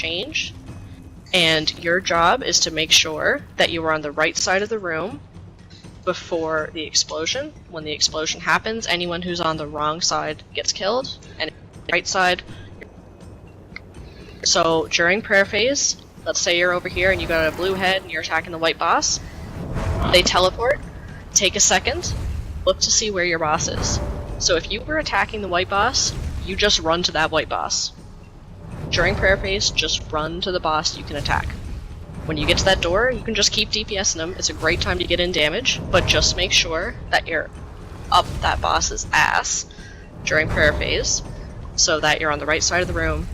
change, and your job is to make sure that you are on the right side of the room before the explosion. When the explosion happens, anyone who's on the wrong side gets killed, and the right side. So during prayer phase, let's say you're over here and you got a blue head and you're attacking the white boss. They teleport, take a second, look to see where your boss is. So if you were attacking the white boss, you just run to that white boss. During prayer phase, just run to the boss you can attack. When you get to that door, you can just keep DPSing them. It's a great time to get in damage, but just make sure that you're up that boss's ass during prayer phase, so that you're on the right side of the room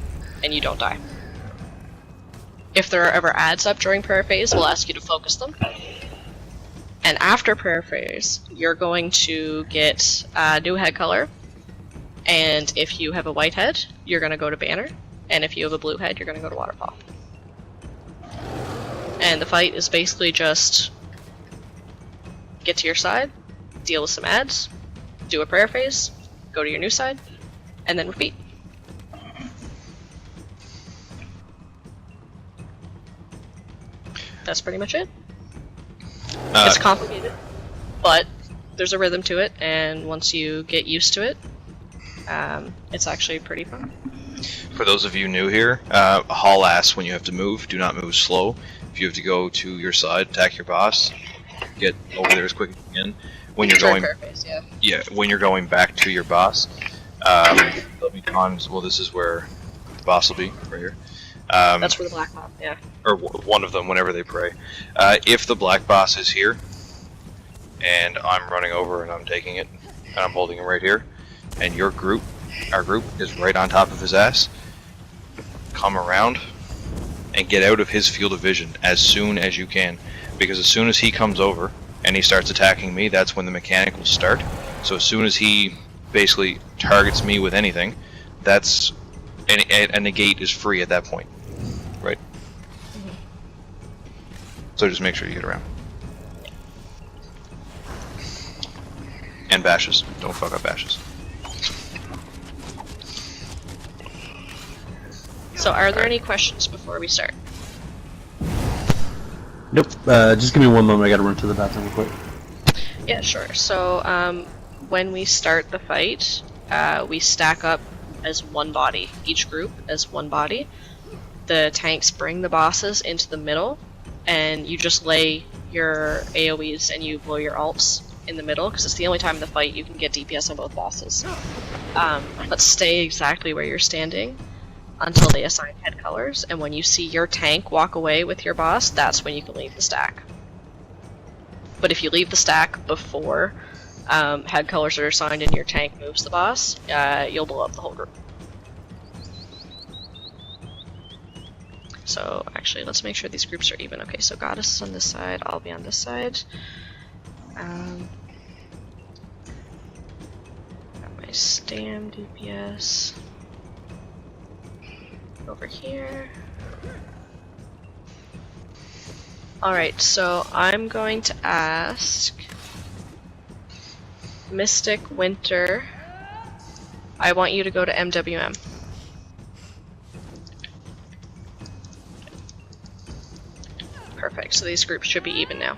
and you don't die. If there are ever ads up during prayer phase, we'll ask you to focus them. And after prayer phase, you're going to get a new head color. And if you have a white head, you're going to go to banner. And if you have a blue head, you're going to go to waterfall. And the fight is basically just get to your side, deal with some ads, do a prayer phase, go to your new side, and then repeat. That's pretty much it. It's complicated, but there's a rhythm to it, and once you get used to it, it's actually pretty fun. For those of you new here, haul ass when you have to move. Do not move slow. If you have to go to your side, attack your boss, get over there as quick as you can. When you're going, when you're going back to your boss, there'll be times. Well, this is where the boss will be right here. That's where the black boss, yeah. Or one of them, whenever they pray. If the black boss is here, and I'm running over and I'm taking it, and I'm holding him right here, and your group, our group, is right on top of his ass, come around and get out of his field of vision as soon as you can. Because as soon as he comes over and he starts attacking me, that's when the mechanic will start. So as soon as he basically targets me with anything, that's... a negate is free at that point. Right? Mm-hmm. So just make sure you get around. And bashes. Don't fuck up bashes. So are there any questions before we start? Nope. Just give me one moment. I gotta run to the bathroom real quick. Yeah, sure. So when we start the fight, we stack up as one body. Each group as one body. The tanks bring the bosses into the middle, and you just lay your AoEs and you blow your ults in the middle, because it's the only time in the fight you can get DPS on both bosses. But stay exactly where you're standing until they assign head colors, and when you see your tank walk away with your boss, that's when you can leave the stack. But if you leave the stack before head colors are assigned and your tank moves the boss, you'll blow up the whole group. So actually, let's make sure these groups are even. Okay, so Goddess is on this side, I'll be on this side. Got my Stam DPS over here. Alright, so I'm going to ask Mystic Winter, I want you to go to MWM. Perfect, so these groups should be even now.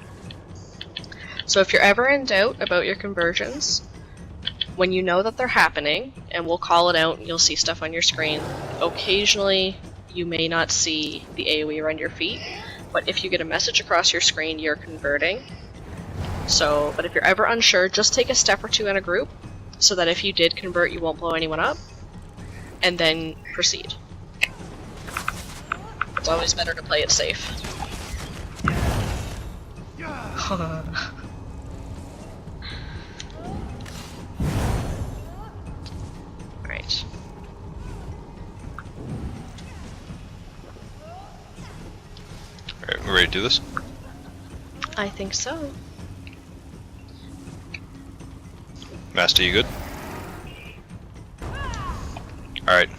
So if you're ever in doubt about your conversions, when you know that they're happening, and we'll call it out and you'll see stuff on your screen, occasionally you may not see the AoE around your feet, but if you get a message across your screen, you're converting. So, but if you're ever unsure, just take a step or two in a group, so that if you did convert, you won't blow anyone up, and then proceed. It's always better to play it safe. Right. Alright, we ready to do this? I think so. Master, you good? Alright.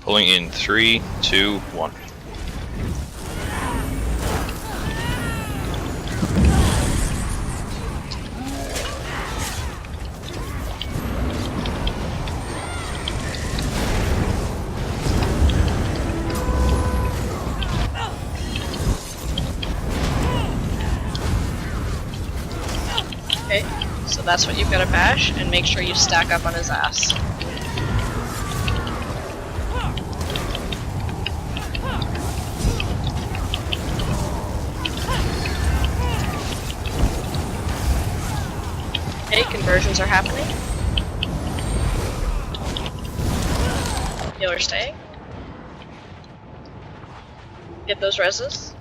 Pulling in 3, 2, 1. So that's what you've got to bash, and make sure you stack up on his ass. Okay, conversions are happening. Healer staying. Get those reses.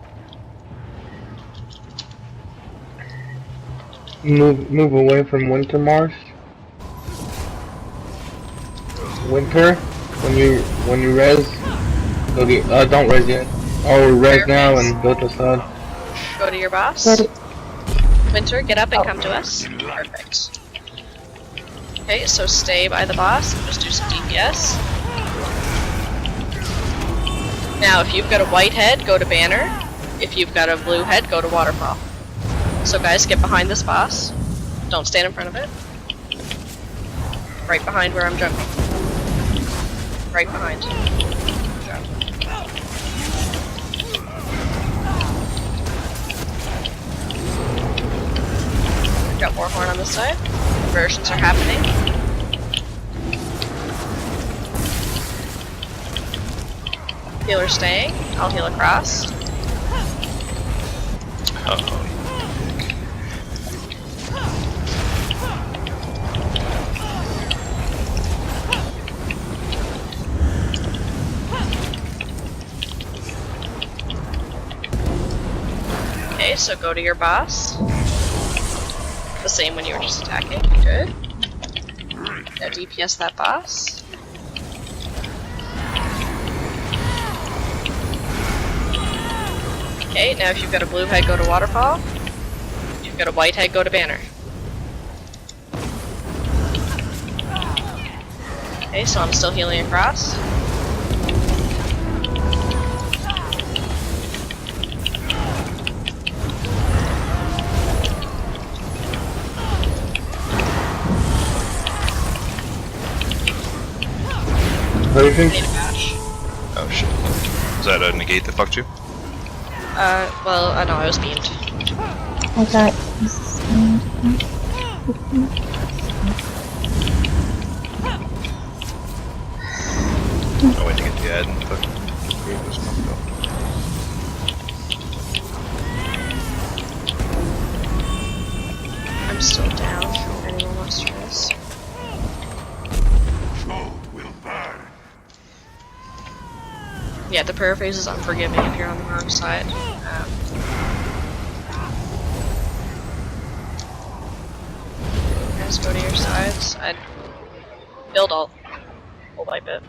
Move away from Winter Mars. Winter, when you res, go to don't res yet. Oh, res now and go to side. Go to your boss. Ready. Winter, get up and come to us. Perfect. Okay, so stay by the boss and just do some DPS. Now, if you've got a white head, go to banner. If you've got a blue head, go to waterfall. So guys, get behind this boss. Don't stand in front of it. Right behind where I'm jumping. Right behind. Jump. Got Warhorn on this side. Conversions are happening. Healer staying. I'll heal across. Uh-oh. Okay, so go to your boss. The same when you were just attacking. Good. Now DPS that boss. Okay, now if you've got a blue head, go to waterfall. If you've got a white head, go to banner. Okay, so I'm still healing across. Versions. Need a bash. Oh shit. Is that a negate that fucked you? Well, no, I was beamed. I got this. I went to get the ad and fucking gate was pumped up. I'm still down. If anyone wants to this. Yeah, the prayer phase is unforgiving if you're on the wrong side. Guys, go to your sides. I'd build alt. We'll wipe it.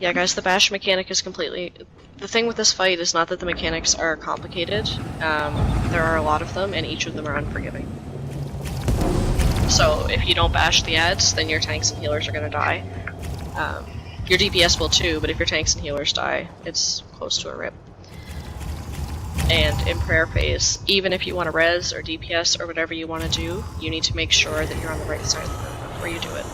Yeah, guys, the bash mechanic is completely... The thing with this fight is not that the mechanics are complicated. There are a lot of them, and each of them are unforgiving. So if you don't bash the ads, then your tanks and healers are going to die. Your DPS will too, but if your tanks and healers die, it's close to a rip. And in prayer phase, even if you want to res or DPS or whatever you want to do, you need to make sure that you're on the right side of the room before you do it.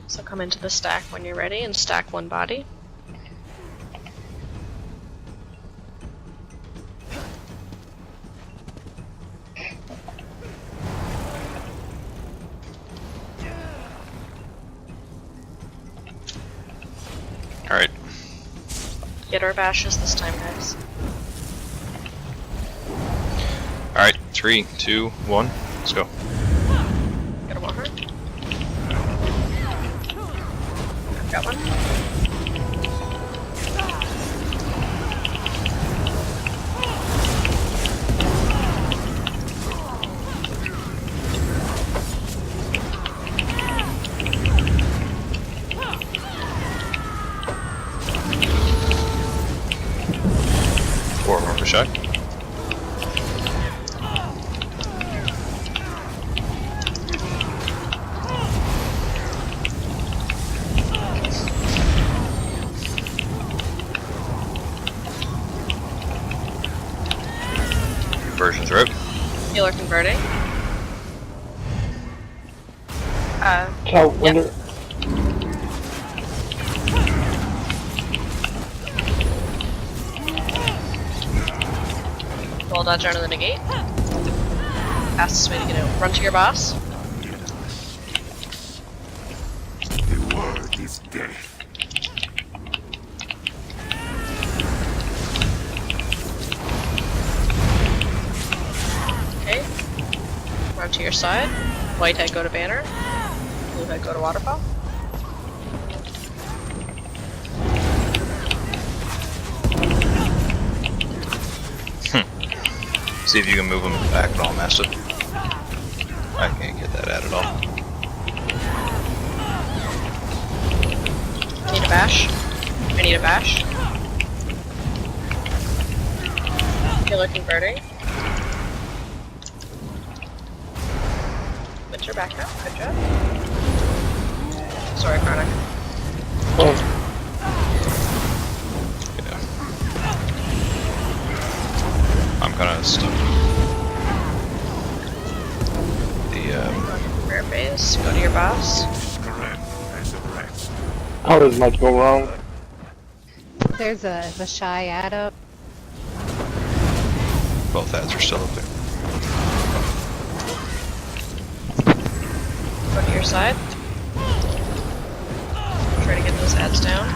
So come into the stack when you're ready and stack one body. Alright. Get our bashes this time, guys. Alright, 3, 2, 1, let's go. Got a Warhorn. Got one. Four more per shot. Healer converting. Cow, window. Roll dodge under the negate. Fastest way to get out. Run to your boss. The word is death. Okay. Run to your side. White head go to banner. Blue head go to waterfall. See if you can move them back at all, Master. I can't get that at all. I need a bash. I need a bash. Healer converting. Winter back up. Good job. Sorry, Chronic. Oh, Yeah. I'm kind of stuck. Rare phase. Go to your boss. how does much go wrong? There's a shy ad up. Both ads are still up there. Go to your side. Try to get those ads down.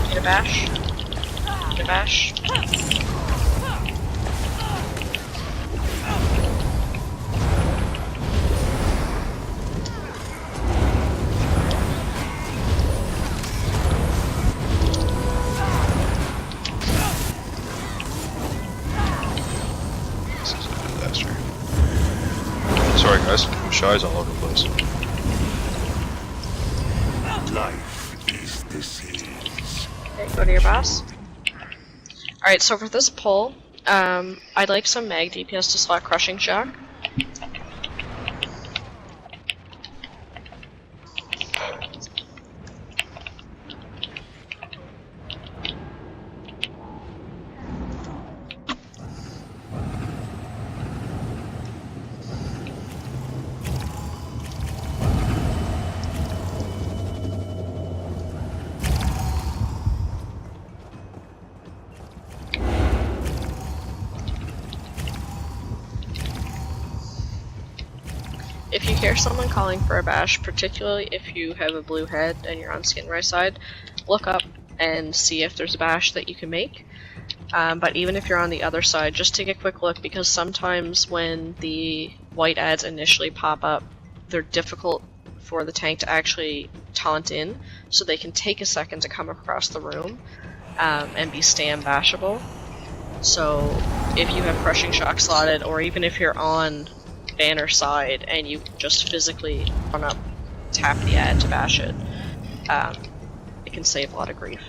Get a bash. Get a bash. This is a disaster. Sorry guys, I'm shy's all over the place. Life is disease. Okay, go to your boss. Alright, so for this pull, I'd like some mag DPS to slot Crushing Shock. If you hear someone calling for a bash, particularly if you have a blue head and you're on skin right side, look up and see if there's a bash that you can make. But even if you're on the other side, just take a quick look, because sometimes when the white ads initially pop up, they're difficult for the tank to actually taunt in, so they can take a second to come across the room and be stand bashable. So if you have Crushing Shock slotted, or even if you're on banner side and you just physically run up, tap the ad to bash it, it can save a lot of grief.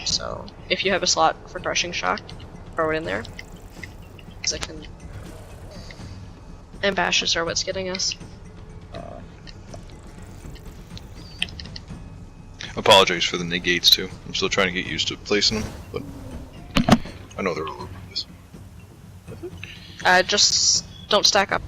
So if you have a slot for Crushing Shock, throw it in there, 'cause it can. And bashes are what's getting us. Apologize for the negates too. I'm still trying to get used to placing them, but I know they're all over this. Just don't stack up.